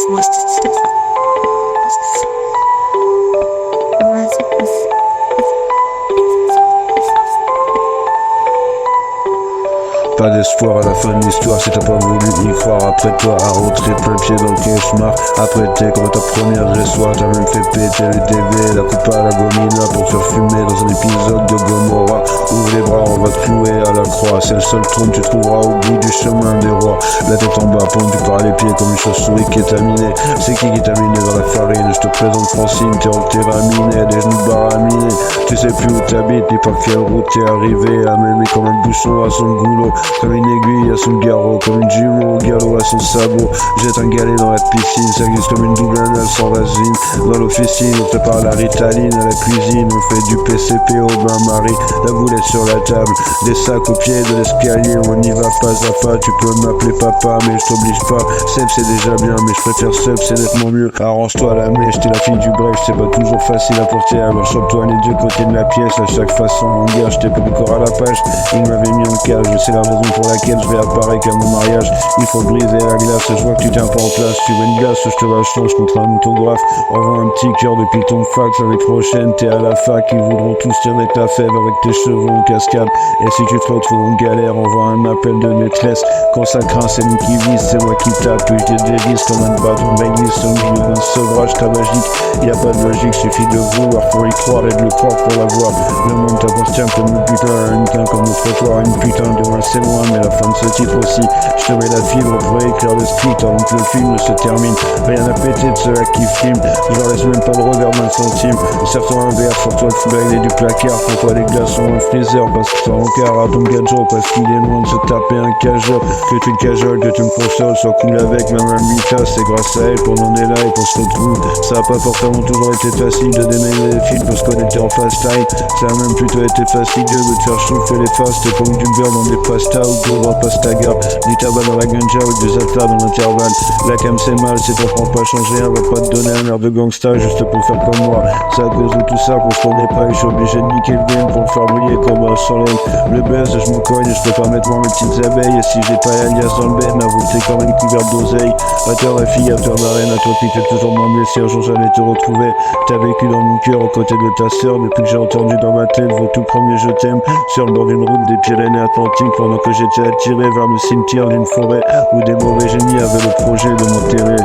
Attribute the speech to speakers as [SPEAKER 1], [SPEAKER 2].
[SPEAKER 1] Pas d'espoir à la fin de l'histoire si t'as pas voulu y croire. Après toi à rentrer plein pied dans le cauchemar. Après t'es comme ta première soir. T'as même fait péter les TV, la coupe à la gomina pour te faire fumer dans un épisode de Gomorrah. Ouvre les bras, on va te clouer à la croix. C'est le seul trône que tu trouveras au bout du chemin des rois. La tête en bas, pendu par les pieds comme une chauve-souris kétaminée. C'est qui t'a miné dans la farine? Je te présente Francine, t'es en terraminé, des genoux baraminés. Tu sais plus où t'habites, ni par quelle route t'es arrivé. À m'aimer comme un bouchon à son goulot, comme une aiguille à son garrot, comme une jument au galop à son sabot. Jette un galet dans la piscine, ça glisse comme une double anale sans vasine. Dans l'officine, on prépare la ritaline. À la cuisine, on fait du PCP au bain-marie. La boulette sur la table, des sacs au pied de l'escalier. On y va pas à pas, tu peux m'appeler papa, mais je t'oblige pas. Seb c'est déjà bien, mais je préfère Seb, c'est nettement mieux. Arrange-toi la mèche, t'es la fille du bref, c'est pas toujours facile à porter. Alors chope-toi les deux côtés de la pièce, à chaque façon mon gars, j'étais pas encore à la page. Il m'avait mis en cage, c'est la raison pour laquelle je vais apparaître à mon mariage. Il faut briser la glace, je vois que tu tiens pas en place. Tu veux une glace, je te la change contre un autographe. Envoie un petit cœur depuis ton fax. L'année prochaine t'es à la fac, ils voudront tous te mettre la fève avec tes cheveux en cascade. Et si tu te retrouves en galère, envoie un appel de maîtresse. Quand ça craint, c'est nous qui vise, c'est moi qui tape. Puis je te dévisse comme un bâton de glisse au milieu d'un sevrage tabagique. Y a pas de logique, suffit de vouloir pour y croire et de le croire pour l'avoir. Le monde t'appartient comme une putain, un niquin comme le trottoir, une putain de loin c'est loin, mais la fin de ce titre aussi. Je te mets la fibre pour écrire le script avant que le film ne se termine. Rien à péter de ceux-là qui filment, je leur laisse même pas le regard d'un centime. Serre-toi un verre, sors-toi le fougaille du placard, prends-toi les glaçons un freezer, parce que ça encart à ton gadget, parce qu'il est loin de se taper un cajot. Que tu le cajoles, que tu me consoles, sois cool avec ma mamita, c'est grâce à elle qu'on en est là et qu'on se retrouve. Ça a pas forcément toujours été facile de démêler les fils parce qu'on était en fast time. Ça a même plutôt été fastidieux de te faire chauffer les faces, t'es comme du beurre dans des pastas ou pauvre pastaga, du tabac dans la ganja ou des atas dans l'intervalle. La cam c'est mal, c'est pour qu'on pas changer, on va pas te donner un air de gangsta juste pour faire comme moi. C'est à cause de tout ça qu'on se connaît pas et je suis obligé de niquer le game pour le faire briller comme un soleil. Le buzz, je me cogne et je peux pas mettre moi mes petites abeilles. Et si j'ai pas alias dans le bed, ma voûte c'est comme une couverte d'oseille. À toi la fille, à toi la reine, à toi qui t'es toujours moins blessé, un jour j'allais te retrouver. T'as vécu dans mon cœur aux côtés de ta sœur depuis que j'ai entendu dans ma tête vos tout premiers je t'aime. Sur le bord d'une route des Pyrénées-Atlantiques pendant que j'étais attiré vers le cimetière d'une forêt où des mauvais génies avaient le projet de m'enterrer.